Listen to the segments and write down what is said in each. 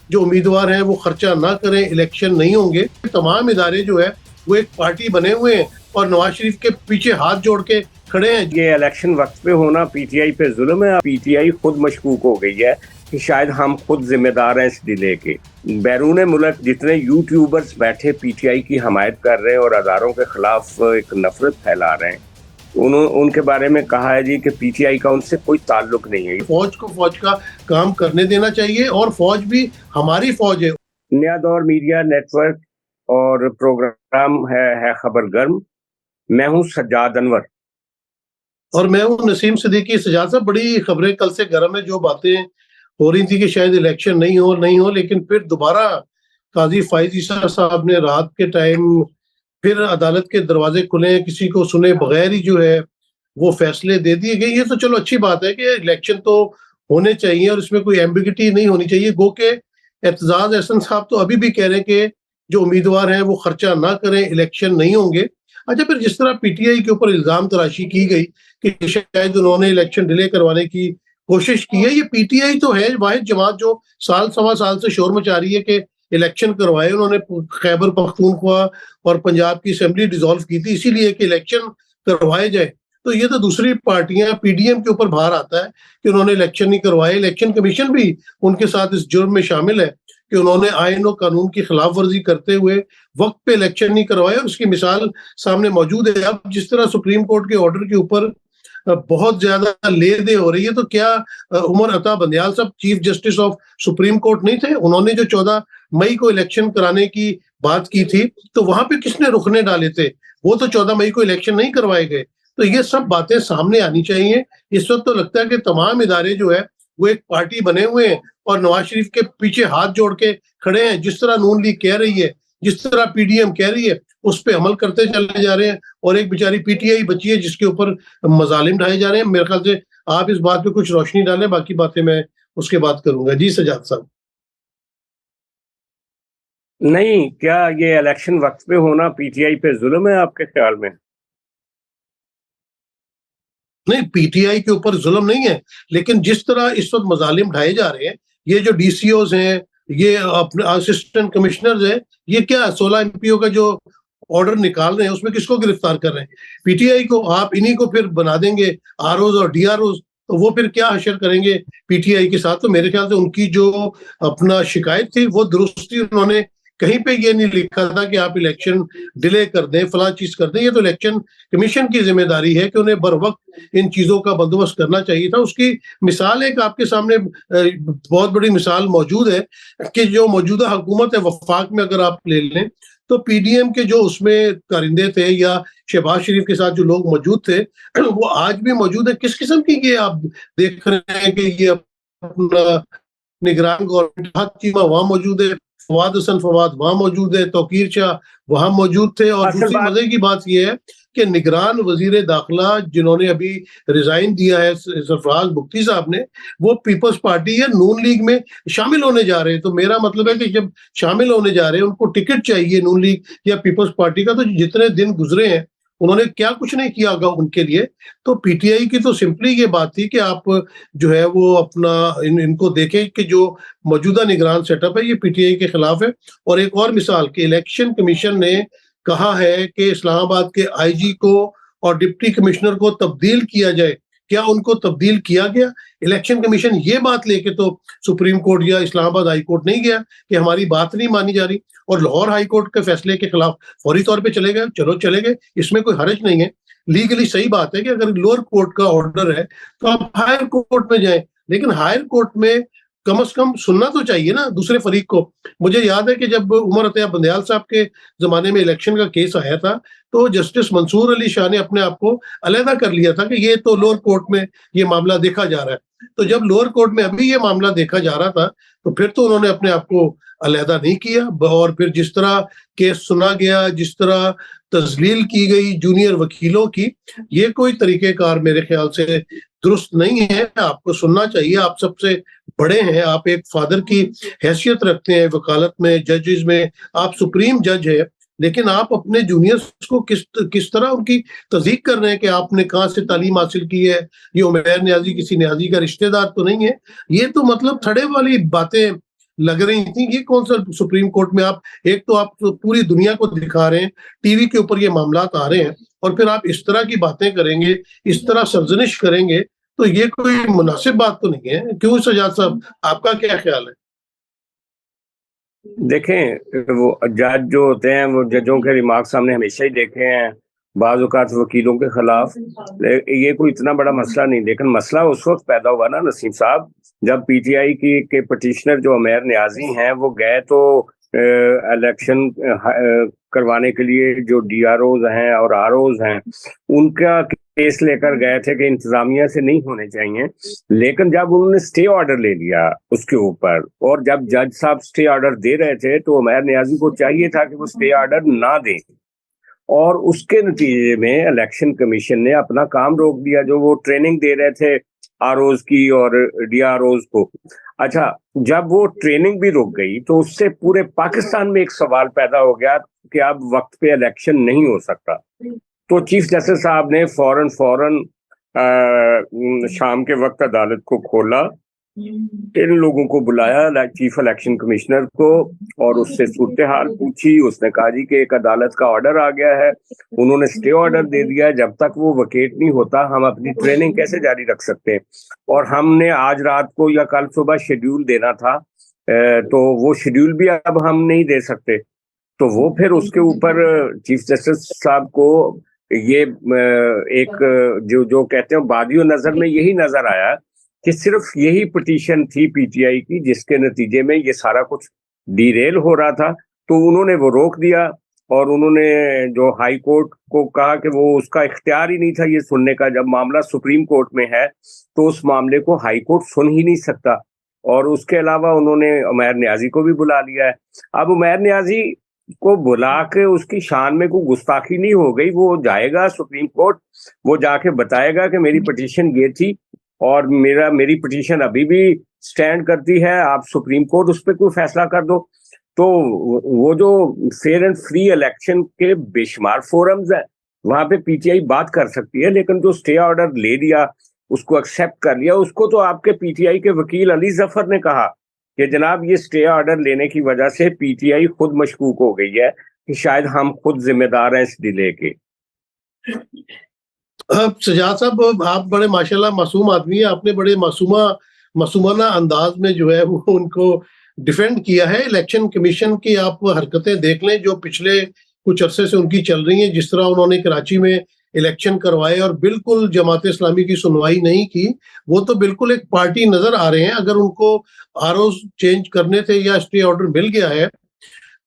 जो उम्मीदवार हैं वो खर्चा ना करें, इलेक्शन नहीं होंगे। तमाम इदारे जो है वो एक पार्टी बने हुए हैं और नवाज शरीफ के पीछे हाथ जोड़ के खड़े हैं। ये इलेक्शन वक्त पे होना पीटीआई पे जुल्म है। पीटीआई खुद मशकूक हो गई है कि शायद हम खुद जिम्मेदार हैं इस डिले के। बैरून मुल्क जितने यूट्यूबर्स बैठे पीटीआई की हमायत कर रहे हैं और अदारों के खिलाफ एक नफरत फैला रहे हैं, उनके बारे में कहा है जी कि पीटीआई का उनसे कोई ताल्लुक नहीं है। फौज को फौज का काम करने देना चाहिए और फौज भी हमारी फौज है। नया दौर मीडिया नेटवर्क और प्रोग्राम है खबर गर्म। मैं हूं सज्जाद अनवर और मैं हूं नसीम सिद्दीकी। सज्जाद साहब, बड़ी खबरें कल से गर्म है। जो बातें हो रही थी कि शायद इलेक्शन नहीं हो, लेकिन फिर दोबारा काजी फाइज ईसा साहब ने रात के टाइम फिर अदालत के दरवाजे खुले, किसी को सुने बगैर ही जो है वो फैसले दे दिए गए। ये तो चलो अच्छी बात है कि इलेक्शन तो होने चाहिए और इसमें कोई एम्बिगिटी नहीं होनी चाहिए। गो के एतजाज एहसन साहब तो अभी भी कह रहे हैं कि जो उम्मीदवार हैं वो खर्चा ना करें, इलेक्शन नहीं होंगे। अच्छा, फिर जिस तरह पीटीआई के ऊपर इल्जाम तराशी की गई कि शायद उन्होंने इलेक्शन डिले करवाने की कोशिश की है, ये पीटीआई तो है वाहिद जमात जो साल सवा साल से शोर मचा रही है कि इलेक्शन करवाए। उन्होंने खैबर पख्तूनख्वा और पंजाब की असेंबली डिसॉल्व की थी इसीलिए कि इलेक्शन करवाए जाए। तो ये तो दूसरी पार्टियां पीडीएम के ऊपर भार आता है कि उन्होंने इलेक्शन नहीं करवाए। इलेक्शन कमीशन भी उनके साथ इस जुर्म में शामिल है कि उन्होंने आईन और कानून की खिलाफ वर्जी करते हुए वक्त पे इलेक्शन नहीं करवाए और उसकी मिसाल सामने मौजूद है। अब जिस तरह सुप्रीम कोर्ट के ऑर्डर के ऊपर बहुत ज्यादा ले दे हो रही है, तो क्या उमर अता बंदयाल साहब chief justice of supreme court नहीं थे? उन्होंने जो 14 मई को इलेक्शन कराने की बात की थी, तो वहां पे किसने रुकने डाले थे? वो तो 14 मई को इलेक्शन नहीं करवाए गए। तो ये सब बातें सामने आनी चाहिए। इस वक्त तो लगता है कि तमाम इदारे जो है वो एक पार्टी बने हुए हैं और नवाज शरीफ के पीछे हाथ जोड़ के खड़े हैं। जिस तरह नून लीग कह रही है, जिस तरह पीडीएम कह रही है, उस पर अमल करते चले जा रहे हैं। और एक बेचारी पीटीआई बची है जिसके ऊपर मजालिम ढाए जा रहे हैं। मेरे ख्याल से आप इस बात पे कुछ रोशनी डालें, बाकी बातें मैं उसके बाद करूंगा। जी सजाद साहब। नहीं, क्या ये इलेक्शन वक्त पे होना पीटीआई पे जुल्म है आपके ख्याल में? नहीं, पीटीआई के ऊपर जुल्म नहीं है, लेकिन जिस तरह इस वक्त मजालिम ढाए जा रहे हैं, ये जो डीसीओज हैं, ये अपने असिस्टेंट कमिश्नर्स हैं, ये क्या 16 एमपीओ का जो ऑर्डर निकाल रहे हैं उसमें किसको गिरफ्तार कर रहे हैं? पीटीआई को। आप इन्हीं को फिर बना देंगे आरओज और डीआरओज, तो वो फिर क्या हशर करेंगे पीटीआई के साथ? तो मेरे ख्याल से उनकी जो अपना शिकायत थी वो दुरुस्त थी। उन्होंने कहीं पे ये नहीं लिखा था कि आप इलेक्शन डिले कर दें, फला चीज कर दें। ये तो इलेक्शन कमीशन की जिम्मेदारी है कि उन्हें बर वक्त इन चीजों का बंदोबस्त करना चाहिए था। उसकी मिसाल एक आपके सामने बहुत बड़ी मिसाल मौजूद है कि जो मौजूदा हुकूमत है वफाक में अगर आप ले लें, तो पीडीएम के जो उसमें कारिंदे थे या शहबाज शरीफ के साथ जो लोग मौजूद थे वो आज भी मौजूद है। किस किस्म की ये आप देख रहे हैं कि ये अपना निगरान गवर्नमेंट हक चीमा वहां मौजूद है, फवाद हसन फवाद वहां मौजूद है, तौकीर शाह वहां मौजूद थे। और दूसरी मजे की बात यह है कि निगरान वजीर दाखिला जिन्होंने अभी रिजाइन दिया है, सरफराज बुख्ती साहब ने, वो पीपल्स पार्टी या नून लीग में शामिल होने जा रहे हैं। तो मेरा मतलब है कि जब शामिल होने जा रहे हैं उनको टिकट चाहिए नून लीग या पीपल्स पार्टी का। तो जितने दिन गुजरे हैं उन्होंने क्या कुछ नहीं किया होगा उनके लिए। तो पीटीआई की तो सिंपली ये बात थी कि आप जो है वो अपना इनको देखें कि जो मौजूदा निगरान सेटअप है ये पीटीआई के खिलाफ है। और एक और मिसाल कि इलेक्शन कमीशन ने कहा है कि इस्लामाबाद के आईजी को और डिप्टी कमिश्नर को तब्दील किया जाए। क्या उनको तब्दील किया गया? इलेक्शन कमीशन ये बात लेके तो सुप्रीम कोर्ट या इस्लामाबाद हाई कोर्ट नहीं गया कि हमारी बात नहीं मानी जा रही, और लाहौर हाई कोर्ट के फैसले के खिलाफ फौरी तौर पे चले गए। चलो चले गए, इसमें कोई हर्ज नहीं है। लीगली सही बात है कि अगर लोअर कोर्ट का ऑर्डर है तो आप हायर कोर्ट में जाएं, लेकिन हायर कोर्ट में कम से कम सुनना तो चाहिए ना दूसरे फरीक को। मुझे याद है कि जब उमर अता बंदयाल साहब के जमाने में इलेक्शन का केस आया था, तो जस्टिस मंसूर अली शाह ने अपने आप को अलहदा कर लिया था कि ये तो लोअर कोर्ट में ये मामला देखा जा रहा है। तो जब लोअर कोर्ट में अभी ये मामला देखा जा रहा था, तो फिर तो उन्होंने अपने आप को अलहदा नहीं किया। और फिर जिस तरह केस सुना गया, जिस तरह तजलील की गई जूनियर वकीलों की, ये कोई तरीकेकार मेरे ख्याल से दुरुस्त नहीं है। आपको सुनना चाहिए, आप सबसे बड़े हैं, आप एक फादर की हैसियत रखते हैं वकालत में, जजेस में, आप सुप्रीम जज है, लेकिन आप अपने जूनियर्स को किस तरह उनकी तस्दीक कर रहे हैं कि आपने कहाँ से तालीम हासिल की है, ये उमैर न्याजी किसी न्याजी का रिश्तेदार तो नहीं है। ये तो मतलब थड़े वाली बातें लग रही थी। ये कौन सा सुप्रीम कोर्ट में आप, एक तो आप पूरी दुनिया को दिखा रहे हैं, टीवी के ऊपर ये मामलात आ रहे हैं, और फिर आप इस तरह की बातें करेंगे, इस तरह सर्जनिश करेंगे, तो ये कोई मुनासिब बात तो नहीं है। क्यों सजाद साहब, आपका क्या ख्याल है? देखें, वो जज जो होते हैं, वो जजों के रिमार्क्स हमने हमेशा ही देखे हैं, बाज़ औक़ात वकीलों के खिलाफ। ये कोई इतना बड़ा मसला नहीं, लेकिन मसला उस वक्त पैदा हुआ ना नसीम साहब, जब पीटीआई की के पिटिशनर जो उमैर नियाजी हैं वो गए तो इलेक्शन करवाने के लिए जो डीआरओज हैं और आरओज हैं उनका केस लेकर गए थे कि इंतजामिया से नहीं होने चाहिए। लेकिन जब उन्होंने स्टे ऑर्डर ले लिया उसके ऊपर, और जब जज साहब स्टे ऑर्डर दे रहे थे तो उमैर नियाजी को चाहिए था कि वो स्टे ऑर्डर ना दें, और उसके नतीजे में इलेक्शन कमीशन ने अपना काम रोक दिया जो वो ट्रेनिंग दे रहे थे आरओज की और डीआरओज को। अच्छा, जब वो ट्रेनिंग भी रुक गई तो उससे पूरे पाकिस्तान में एक सवाल पैदा हो गया कि अब वक्त पे इलेक्शन नहीं हो सकता। तो चीफ जस्टिस साहब ने फौरन शाम के वक्त अदालत को खोला, इन लोगों को बुलाया, चीफ इलेक्शन कमिश्नर को, और उससे सूरत हाल पूछी। उसने कहा जी कि एक अदालत का ऑर्डर आ गया है, उन्होंने स्टे ऑर्डर दे दिया, जब तक वो वकेट नहीं होता हम अपनी ट्रेनिंग कैसे जारी रख सकते हैं। और हमने आज रात को या कल सुबह शेड्यूल देना था, तो वो शेड्यूल भी अब हम नहीं दे सकते। तो वो फिर उसके ऊपर चीफ जस्टिस साहब को ये एक जो कहते हैं बादियो नजर में यही नजर आया कि सिर्फ यही पिटीशन थी पीटीआई की जिसके नतीजे में ये सारा कुछ डीरेल हो रहा था, तो उन्होंने वो रोक दिया। और उन्होंने जो हाई कोर्ट को कहा कि वो उसका इख्तियार ही नहीं था ये सुनने का, जब मामला सुप्रीम कोर्ट में है तो उस मामले को हाई कोर्ट सुन ही नहीं सकता। और उसके अलावा उन्होंने उमैर नियाजी को भी बुला लिया है। अब उमैर नियाजी को बुला के उसकी शान में कोई गुस्ताखी नहीं हो गई, वो जाएगा सुप्रीम कोर्ट, वो जाके बताएगा कि मेरी पिटीशन ये थी और मेरी पिटीशन अभी भी स्टैंड करती है, आप सुप्रीम कोर्ट उस पर कोई फैसला कर दो। तो वो जो फेयर एंड फ्री इलेक्शन के बेशुमार फोरम्स है वहां पे पीटीआई बात कर सकती है, लेकिन जो स्टे ऑर्डर ले लिया, उसको एक्सेप्ट कर लिया, उसको तो आपके पीटीआई के वकील अली जफर ने कहा कि जनाब ये स्टे ऑर्डर लेने की वजह से पीटीआई खुद मशकूक हो गई है कि शायद हम खुद जिम्मेदार हैं इस डिले के। सजाद साहब, आप बड़े माशाल्लाह मासूम आदमी है, आपने बड़े मासूमाना अंदाज में जो है वो उनको डिफेंड किया है। इलेक्शन कमीशन की आप हरकतें देख लें जो पिछले कुछ अरसे से उनकी चल रही हैं, जिस तरह उन्होंने कराची में इलेक्शन करवाए और बिल्कुल जमात इस्लामी की सुनवाई नहीं की, वो तो बिल्कुल एक पार्टी नजर आ रहे हैं। अगर उनको आरओ चेंज करने थे या स्टे ऑर्डर मिल गया है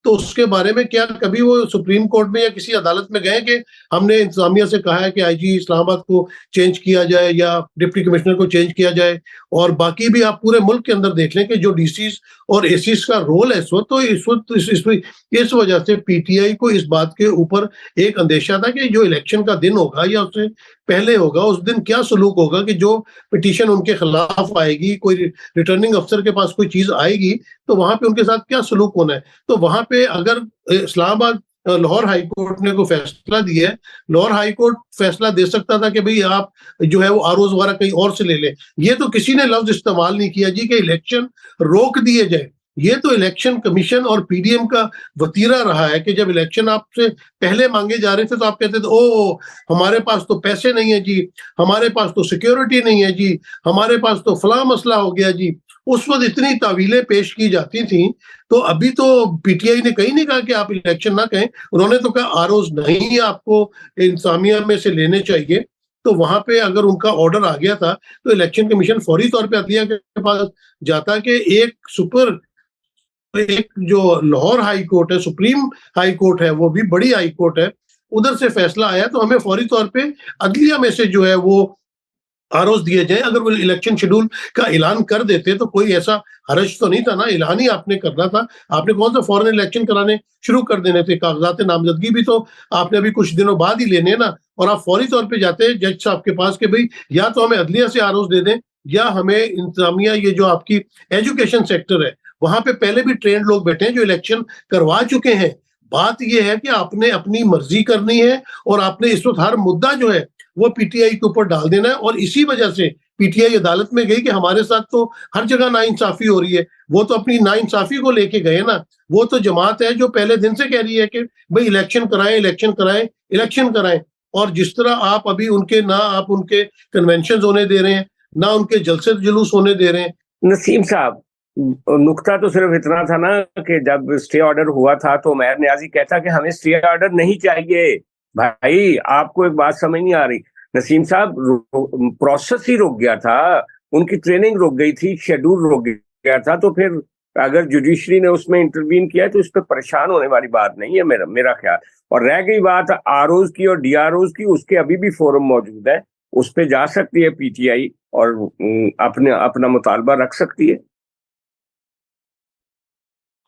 तो उसके बारे में क्या कभी वो सुप्रीम कोर्ट में या किसी अदालत में गए कि हमने इंतजामिया से कहा है कि आईजी इस्लामाबाद को चेंज किया जाए या डिप्टी कमिश्नर को चेंज किया जाए? और बाकी भी आप पूरे मुल्क के अंदर देख लें कि जो डीसीज और एसीज का रोल है इस वक्त, तो इस वक्त इस वजह से पीटीआई को इस बात के ऊपर एक अंदेशा था कि जो इलेक्शन का दिन होगा या उससे पहले होगा, उस दिन क्या सलूक होगा, कि जो पिटीशन उनके खिलाफ आएगी, कोई रिटर्निंग अफसर के पास कोई चीज आएगी, तो वहां पे उनके साथ क्या सलूक होना है। तो वहां पे अगर इस्लामाबाद लाहौर हाई कोर्ट ने कोई फैसला दिया है, लाहौर हाई कोर्ट फैसला दे सकता था कि भाई आप जो है वो आरओज वगैरह कहीं और से ले ले। ये तो किसी ने लफ्ज इस्तेमाल नहीं किया जी कि इलेक्शन रोक दिए जाए। ये तो इलेक्शन कमीशन और पीडीएम का वतीरा रहा है कि जब इलेक्शन आपसे पहले मांगे जा रहे थे तो आप कहते थे ओ हमारे पास तो पैसे नहीं है जी, हमारे पास तो सिक्योरिटी नहीं है जी, हमारे पास तो फला मसला हो गया जी। उस वक्त इतनी तावीलें पेश की जाती थी। तो अभी तो पीटीआई ने कहीं नहीं कहा कि आप इलेक्शन ना कहें, उन्होंने तो कहा आरओज नहीं आपको इंतजामिया में से लेने चाहिए। तो वहां पे अगर उनका ऑर्डर आ गया था तो इलेक्शन कमीशन फौरी तौर पे अदलिया के पास जाता कि एक जो लाहौर हाई कोर्ट है, सुप्रीम हाई कोर्ट है, वो भी बड़ी हाई कोर्ट है, उधर से फैसला आया तो हमें फौरी तौर पे अदलिया में से जो है वो आरओज दिए जाए। अगर वो इलेक्शन शेड्यूल का ऐलान कर देते तो कोई ऐसा हर्ज तो नहीं था ना, ऐलान ही आपने करना था। आपने कौन सा फौरन इलेक्शन कराने शुरू कर देने थे? कागजात नामजदगी भी तो आपने अभी कुछ दिनों बाद ही लेने ना, और आप फौरी तौर पे जाते हैं जज साहब के पास कि भाई या तो हमें अदलिया से आरओज दे दें या हमें इंतजामिया, ये जो आपकी एजुकेशन सेक्टर है वहां पे पहले भी ट्रेंड लोग बैठे हैं जो इलेक्शन करवा चुके हैं। बात यह है कि आपने अपनी मर्जी करनी है और आपने इस वक्त हर मुद्दा जो है वो पीटीआई के ऊपर डाल देना है, और इसी वजह से पीटीआई अदालत में गई कि हमारे साथ तो हर जगह नाइंसाफी हो रही है। वो तो अपनी नाइंसाफी को लेके गए ना। वो तो जमात है जो पहले दिन से कह रही है कि भाई इलेक्शन कराएं, इलेक्शन कराएं, इलेक्शन कराएं। और जिस तरह आप अभी उनके ना आप उनके कन्वेंशन होने दे रहे हैं, ना उनके जलसे जुलूस होने दे रहे हैं। नसीम साहब, नुकता तो सिर्फ इतना था ना कि जब स्टे ऑर्डर हुआ था तो उमैर नियाजी कहता कि हमें स्टे ऑर्डर नहीं चाहिए। भाई आपको एक बात समझ नहीं आ रही, नसीम साहब, प्रोसेस ही रुक गया था, उनकी ट्रेनिंग रुक गई थी, शेड्यूल रुक गया था। तो फिर अगर जुडिशरी ने उसमें इंटरवीन किया तो इस पर परेशान होने वाली बात नहीं है मेरा ख्याल। और रह गई बात आरओज की और डीआरओज की, उसके अभी भी फोरम मौजूद है, उस पर जा सकती है पीटीआई और अपना मुतालबा रख सकती है।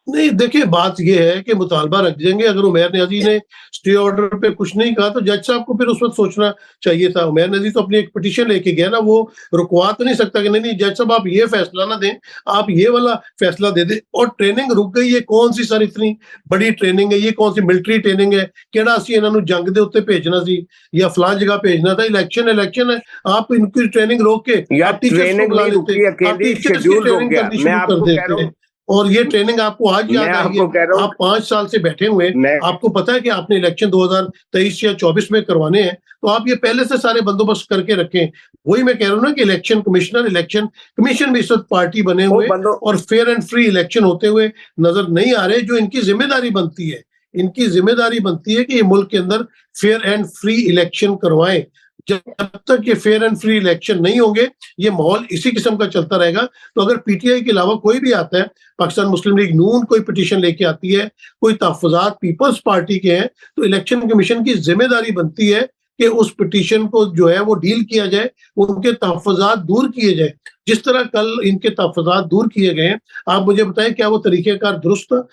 नहीं, देखिए बात ये है कि मुतालबा रख देंगे। अगर उमैर नियाजी ने स्टे ऑर्डर पे कुछ नहीं कहा तो जज साहब को फिर उस वक्त सोचना चाहिए था। उमैर नियाजी तो अपनी एक पिटीशन लेके गया ना, वो रुकवा तो नहीं सकता कि नहीं नहीं जज साहब आप ये फैसला ना दें, आप ये वाला फैसला दे दें। और ट्रेनिंग रुक गई है, कौन सी सर इतनी बड़ी ट्रेनिंग है, ये कौन सी मिलिट्री ट्रेनिंग है? केड़ा सी इन्होंने जंग दे उत्ते भेजना सी या फलां जगह भेजना था? इलेक्शन है, आप इनकी ट्रेनिंग रोक के यार आप टीचर्स को ट्रेनिंग बुला नहीं लेते, रुकी, आप अकेली टीचर्स की शेड्यूल रुक ट्रेनिंग गया। करनी मैं शुरू कर आपको कह रहा देते। हूँ, और ये ट्रेनिंग आपको आज मैं याद आई है? आपको कह रहा हूँ, आप 5 साल से बैठे हुए, मैं आपको पता है कि आपने इलेक्शन 2023 या 24 में करवाने हैं, तो आप ये पहले से सारे बंदोबस्त करके रखें। वही मैं कह रहा हूँ ना कि इलेक्शन कमिश्नर, इलेक्शन कमीशन भी इस वक्त पार्टी बने वो हुए बंदो और फेयर एंड फ्री इलेक्शन होते हुए नजर नहीं आ रहे। जो इनकी जिम्मेदारी बनती है, इनकी जिम्मेदारी बनती है कि ये मुल्क के अंदर फेयर एंड फ्री इलेक्शन करवाएं। जब तक ये फेयर एंड फ्री इलेक्शन नहीं होंगे, ये माहौल इसी किस्म का चलता रहेगा। तो अगर पीटीआई के अलावा कोई भी आता है, पाकिस्तान मुस्लिम लीग नून कोई पिटीशन लेके आती है, कोई तहफ़्फ़ुज़ात पीपल्स पार्टी के हैं, तो इलेक्शन कमीशन की जिम्मेदारी बनती है कि उस पिटीशन को जो है वो डील किया जाए, उनके तहफ़्फ़ुज़ात दूर किए जाए। जिस तरह कल इनके तहफ़्फ़ुज़ात दूर किए गए हैं, आप मुझे बताएं क्या वो तरीक़ेकार दुरुस्त था?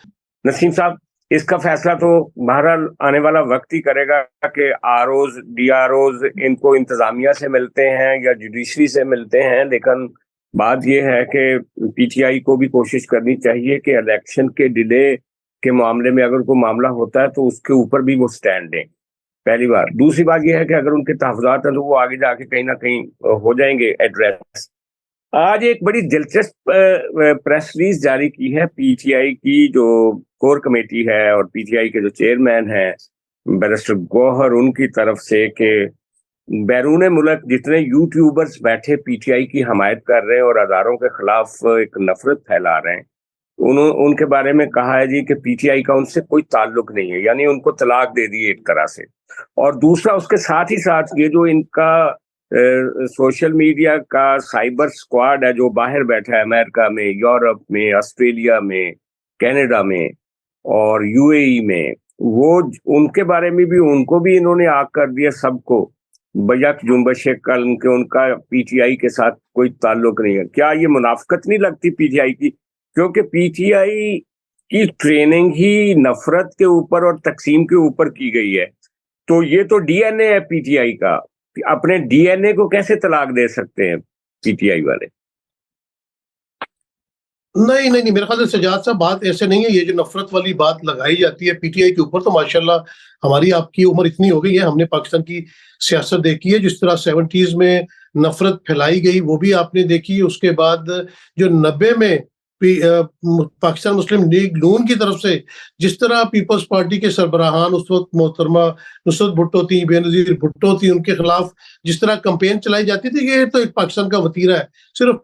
नसीम साहब, इसका फैसला तो बहरहाल आने वाला वक्त ही करेगा कि आरओज डीआरओज इनको इंतजामिया से मिलते हैं या जुडिशरी से मिलते हैं। लेकिन बात यह है कि पीटीआई को भी कोशिश करनी चाहिए कि इलेक्शन के डिले के मामले में अगर कोई मामला होता है तो उसके ऊपर भी वो स्टैंड दें, पहली बात। दूसरी बात यह है कि अगर उनके तहफ़्फ़ुज़ात हैं तो वो आगे जाके कहीं ना कहीं हो जाएंगे एड्रेस। आज एक बड़ी दिलचस्प प्रेस रिलीज जारी की है पीटीआई की जो कोर कमेटी है और पीटीआई के जो चेयरमैन हैं बैरिस्टर गौहर, उनकी तरफ से कि बैरून मुल्क जितने यूट्यूबर्स बैठे पीटीआई की हमायत कर रहे हैं और अदारों के खिलाफ एक नफरत फैला रहे हैं, उनके बारे में कहा है जी कि पीटीआई का उनसे कोई ताल्लुक नहीं है, यानी उनको तलाक दे दी एक तरह से। और दूसरा उसके साथ ही साथ ये जो इनका सोशल मीडिया का साइबर स्क्वाड है जो बाहर बैठा है अमेरिका में, यूरोप में, ऑस्ट्रेलिया में, कनाडा में और यूएई में, वो उनके बारे में भी उनको भी इन्होंने आग कर दिया सबको बजक जुम्बश कल के उनका पीटीआई के साथ कोई ताल्लुक नहीं है। क्या ये मुनाफिकत नहीं लगती पीटीआई की? क्योंकि पीटीआई की ट्रेनिंग ही नफरत के ऊपर और तकसीम के ऊपर की गई है। तो ये तो डीएनए है पीटीआई का, अपने डीएनए को कैसे तलाक दे सकते हैं पीटीआई वाले? नहीं नहीं नहीं, मेरे ख्याल से सजाद साहब बात ऐसे नहीं है। ये जो नफरत वाली बात लगाई जाती है पीटीआई के ऊपर, तो माशाल्लाह हमारी आपकी उम्र इतनी हो गई है, हमने पाकिस्तान की सियासत देखी है। जिस तरह 70s में नफरत फैलाई गई वो भी आपने देखी। उसके बाद जो 90 में पाकिस्तान मुस्लिम लीग नून की तरफ से जिस तरह पीपल्स पार्टी के सरबराहान उस वक्त मोहतरमा नुसरत भुट्टो थी, बेनजीर भुट्टो थी, उनके खिलाफ जिस तरह कंपेन चलाई जाती थी, ये तो एक पाकिस्तान का वतीरा है। सिर्फ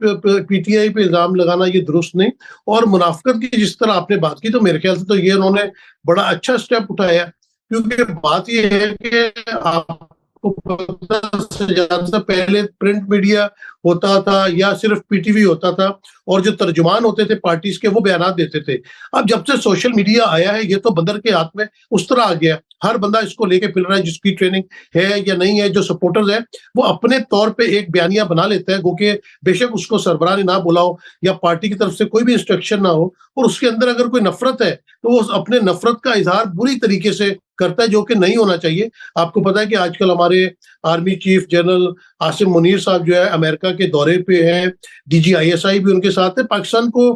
पीटीआई पे इल्जाम लगाना ये दुरुस्त नहीं। और मुनाफिकत की जिस तरह आपने बात की, तो मेरे ख्याल से तो ये उन्होंने बड़ा अच्छा स्टेप उठाया। क्योंकि बात ये है कि आपको पता से पहले प्रिंट मीडिया होता था या सिर्फ पीटीवी होता था, और जो तर्जुमान होते थे पार्टीज के वो बयान देते थे। अब जब से सोशल मीडिया आया है, ये तो बंदर के हाथ में उस तरह आ गया, हर बंदा इसको लेके फिर रहा है। जिसकी ट्रेनिंग है या नहीं है, जो सपोर्टर्स है वो अपने तौर पे एक बयानिया बना लेता है, गो के बेशक उसको सरबराह ने ना बोला हो या पार्टी की तरफ से कोई भी इंस्ट्रक्शन ना हो, और उसके अंदर अगर कोई नफरत है तो वो अपने नफरत का इजहार बुरी तरीके से करता है, जो कि नहीं होना चाहिए। आपको पता है कि आजकल हमारे army chief general Asim Munir साहब जो है अमेरिका के दौरे पे हैं, DGISI भी उनके साथ है। पाकिस्तान को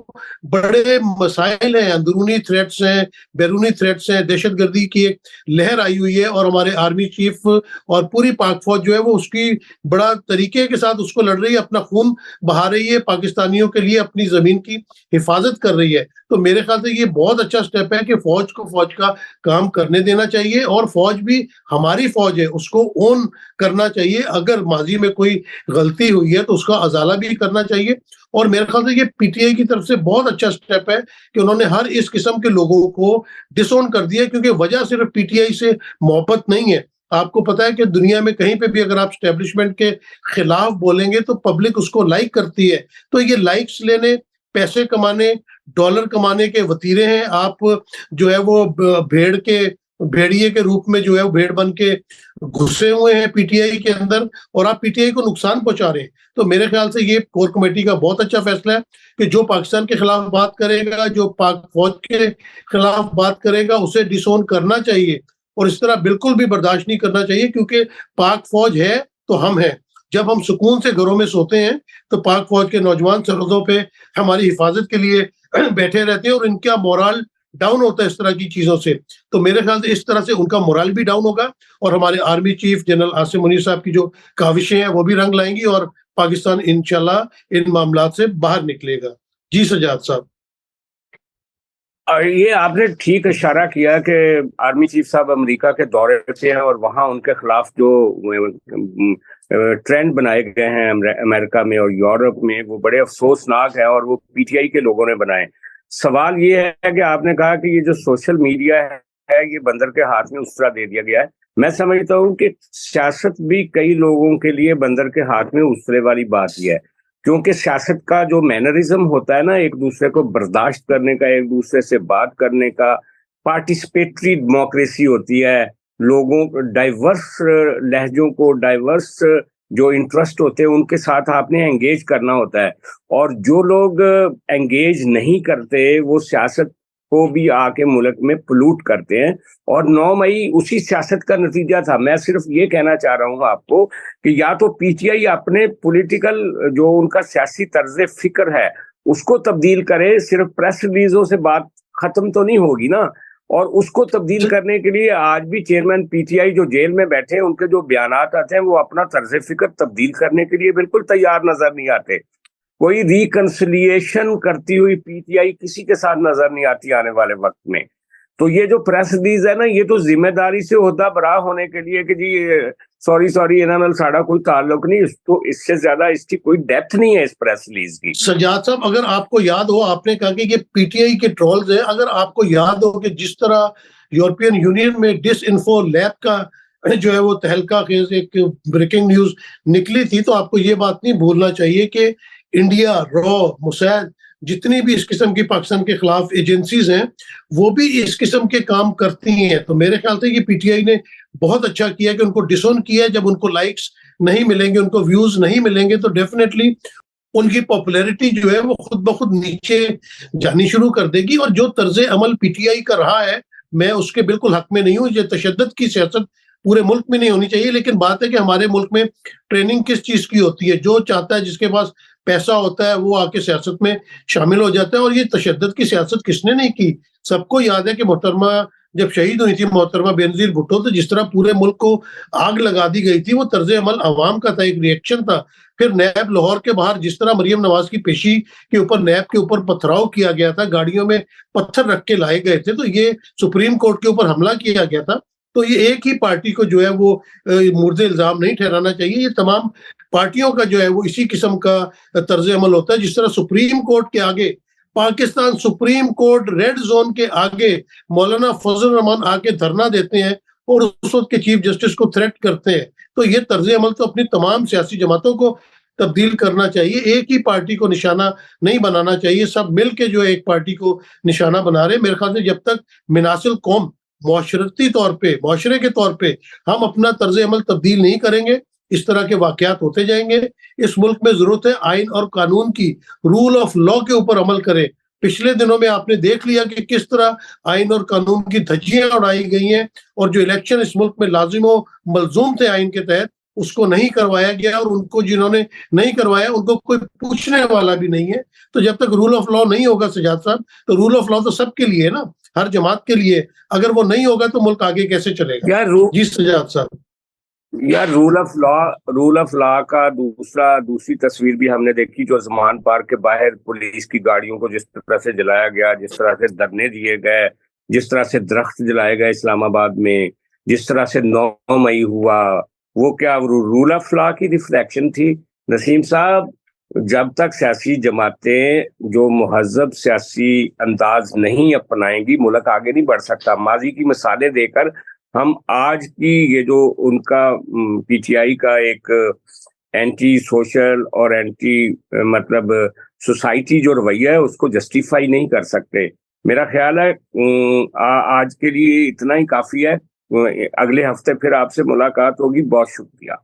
बड़े मसाइल हैं, अंदरूनी थ्रेट्स हैं, बैरूनी थ्रेट्स हैं, दहशतगर्दी की एक लहर आई हुई है, और हमारे आर्मी चीफ और पूरी पाक फौज जो है वो उसकी बड़ा तरीके के साथ उसको लड़ रही है, अपना खून बहा रही है, पाकिस्तानियों के लिए अपनी जमीन की हिफाजत कर रही है। तो मेरे ख्याल से ये बहुत अच्छा स्टेप है कि फौज को फौज का काम करने देना चाहिए, और फौज भी हमारी फौज है, उसको ओन करना चाहिए। अगर माजी में कोई गलती हुई है तो उसका अजाला भी करना चाहिए। और मेरे ख्याल से ये PTI की तरफ से बहुत अच्छा स्टेप है कि उन्होंने हर इस किस्म के लोगों को डिसोन कर दिया, क्योंकि वजह सिर्फ PTI से मोहब्बत नहीं है। आपको पता है कि दुनिया में कहीं पे भी अगर आप स्टैब्लिशमेंट के खिलाफ बोलेंगे तो पब्लिक उसको लाइक करती है। तो ये लाइक्स लेने, पैसे कमाने, डॉलर कमाने के वतीरे हैं। आप जो है वो भेड़िए के रूप में जो है वो भेड़ बन के घुसे हुए हैं PTI के अंदर, और आप PTI को नुकसान पहुंचा रहे हैं। तो मेरे ख्याल से ये कोर कमेटी का बहुत अच्छा फैसला है कि जो पाकिस्तान के खिलाफ बात करेगा, जो पाक फौज के खिलाफ बात करेगा, उसे डिसोन करना चाहिए, और इस तरह बिल्कुल भी बर्दाश्त नहीं करना चाहिए, क्योंकि पाक फौज है तो हम हैं। जब हम सुकून से घरों में सोते हैं तो पाक फौज के नौजवान सरहदों पे हमारी हिफाजत के लिए बैठे रहते हैं, और इनका मोरल डाउन होता है इस तरह की चीजों से। तो मेरे ख्याल से इस तरह से उनका मोरल भी डाउन होगा, और हमारे army chief general Asim Munir साहब की जो काविशें हैं वो भी रंग लाएंगी, और पाकिस्तान इंशाल्लाह इन मामलात से बाहर निकलेगा। जी सजाद साहब। और ये आपने ठीक इशारा किया कि आर्मी चीफ साहब अमेरिका के दौरे पे हैं, और वहाँ उनके खिलाफ जो ट्रेंड बनाए गए हैं अमेरिका में और यूरोप में, वो बड़े अफसोसनाक है, और वो PTI के लोगों ने बनाए। सवाल ये है कि आपने कहा कि ये जो सोशल मीडिया है ये बंदर के हाथ में उस तरह दे दिया गया है। मैं समझता हूँ कि सियासत भी कई लोगों के लिए बंदर के हाथ में उसरे वाली बात ही है, क्योंकि सियासत का जो मैनरिज्म होता है ना, एक दूसरे को बर्दाश्त करने का, एक दूसरे से बात करने का, पार्टिसिपेटरी डेमोक्रेसी होती है, लोगों को डाइवर्स लहजों को, डाइवर्स जो इंटरेस्ट होते हैं उनके साथ आपने एंगेज करना होता है। और जो लोग एंगेज नहीं करते वो सियासत को भी आके मुल्क में पोल्यूट करते हैं, और 9 मई उसी सियासत का नतीजा था। मैं सिर्फ ये कहना चाह रहा हूँ आपको कि या तो PTI अपने पॉलिटिकल जो उनका सियासी तर्ज फिक्र है उसको तब्दील करे, सिर्फ प्रेस रिलीजों से बात खत्म तो नहीं होगी ना। और उसको तब्दील करने के लिए आज भी चेयरमैन PTI जो जेल में बैठे हैं, उनके जो बयानात आते हैं वो अपना तर्ज फिक्र तब्दील करने के लिए बिल्कुल तैयार नजर नहीं आते। कोई रिकंसिलिएशन करती हुई PTI किसी के साथ नजर नहीं आती आने वाले वक्त में। तो ये जो प्रेस रिलीज है ना, ये तो जिम्मेदारी से होता बरा होने के लिए कि जी सॉरी इन्हां नाल साडा कोई ताल्लुक नहीं, तो इससे ज्यादा इसकी कोई डेप्थ नहीं है इस प्रेस रिलीज की। सजाद साहब, अगर आपको याद हो, आपने कहा कि ये PTI के ट्रोल्स हैं, अगर आपको याद हो कि जिस तरह यूरोपियन यूनियन में डिसइंफो लैब का जो है वो तहलका खेज एक ब्रेकिंग न्यूज निकली थी, तो आपको ये बात नहीं भूलना चाहिए कि इंडिया, रॉ, मोसाद, जितनी भी इस किस्म की पाकिस्तान के खिलाफ एजेंसीज हैं वो भी इस किस्म के काम करती हैं। तो मेरे ख्याल से ये PTI ने बहुत अच्छा किया कि उनको डिसोन किया। जब उनको लाइक्स नहीं मिलेंगे, उनको व्यूज नहीं मिलेंगे, तो डेफिनेटली उनकी पॉपुलैरिटी जो है वो खुद ब खुद नीचे जानी शुरू कर देगी। और जो तर्ज अमल PTI का रहा है, मैं उसके बिल्कुल हक में नहीं हूँ। ये तशद्दुद की सियासत पूरे मुल्क में नहीं होनी चाहिए, लेकिन बात है कि हमारे मुल्क में ट्रेनिंग किस चीज की होती है। जो चाहता है, जिसके पास पैसा होता है, वो आके सियासत में शामिल हो जाता है। और ये तशद्दुद की सियासत किसने नहीं की? सबको याद है कि मोहतरमा जब शहीद हुई थी मोहतरमा बेनजीर भुट्टो, तो जिस तरह पूरे मुल्क को आग लगा दी गई थी, वो तर्ज अमल अवाम का था, एक रिएक्शन था। फिर नैब लाहौर के बाहर जिस तरह मरियम नवाज की पेशी के ऊपर नैब के ऊपर पथराव किया गया था, गाड़ियों में पत्थर रख के लाए गए थे, तो ये सुप्रीम कोर्ट के ऊपर हमला किया गया था। तो ये एक ही पार्टी को जो है वो मुर्दे इल्जाम नहीं ठहराना चाहिए। ये तमाम पार्टियों का जो है वो इसी किस्म का तर्ज अमल होता है। जिस तरह सुप्रीम कोर्ट के आगे, Pakistan supreme court red zone के आगे मौलाना फजल रहमान आके धरना देते हैं और उस वक्त के चीफ जस्टिस को थ्रेट करते हैं, तो ये तर्ज अमल तो अपनी तमाम सियासी जमातों को तब्दील करना चाहिए। एक ही पार्टी को निशाना नहीं बनाना चाहिए। सब मिल के जो है एक पार्टी को निशाना बना रहे। मेरे ख्याल से जब तक मिनासिल कौम मुआशरती तौर पे, मुआशरे के तौर पे हम अपना तर्ज अमल तब्दील नहीं करेंगे, इस तरह के वाकयात होते जाएंगे। इस मुल्क में जरूरत है आइन और कानून की, रूल ऑफ लॉ के ऊपर अमल करें। पिछले दिनों में आपने देख लिया कि किस तरह आइन और कानून की धज्जियां उड़ाई गई हैं, और जो इलेक्शन इस मुल्क में लाजिम मलजूम थे आइन के तहत, उसको नहीं करवाया गया, और उनको जिन्होंने नहीं करवाया उनको कोई पूछने वाला भी नहीं है। तो जब तक रूल ऑफ लॉ नहीं होगा सजाद साहब, तो रूल ऑफ लॉ तो सबके लिए है ना, हर जमात के लिए। अगर वो नहीं होगा तो मुल्क आगे कैसे चलेगा? यार जी सजाद साहब। यार रूल ऑफ लॉ का दूसरी तस्वीर भी हमने देखी, जो जमान पार्क के बाहर पुलिस की गाड़ियों को जिस तरह से जलाया गया, जिस तरह से धरने दिए गए, जिस तरह से दरख्त जलाए गए इस्लामाबाद में, जिस तरह से 9 मई हुआ, वो क्या रूल ऑफ लॉ की रिफ्लेक्शन थी? नसीम साहब, जब तक सियासी जमातें जो मुहज्जब सियासी अंदाज नहीं अपनाएंगी, मुल्क आगे नहीं बढ़ सकता। माजी की मिसालें देकर हम आज की ये जो उनका पीटीआई का एक एंटी सोशल और एंटी मतलब सोसाइटी जो रवैया है उसको जस्टिफाई नहीं कर सकते। मेरा ख्याल है आज के लिए इतना ही काफी है। अगले हफ्ते फिर आपसे मुलाकात होगी। बहुत शुक्रिया।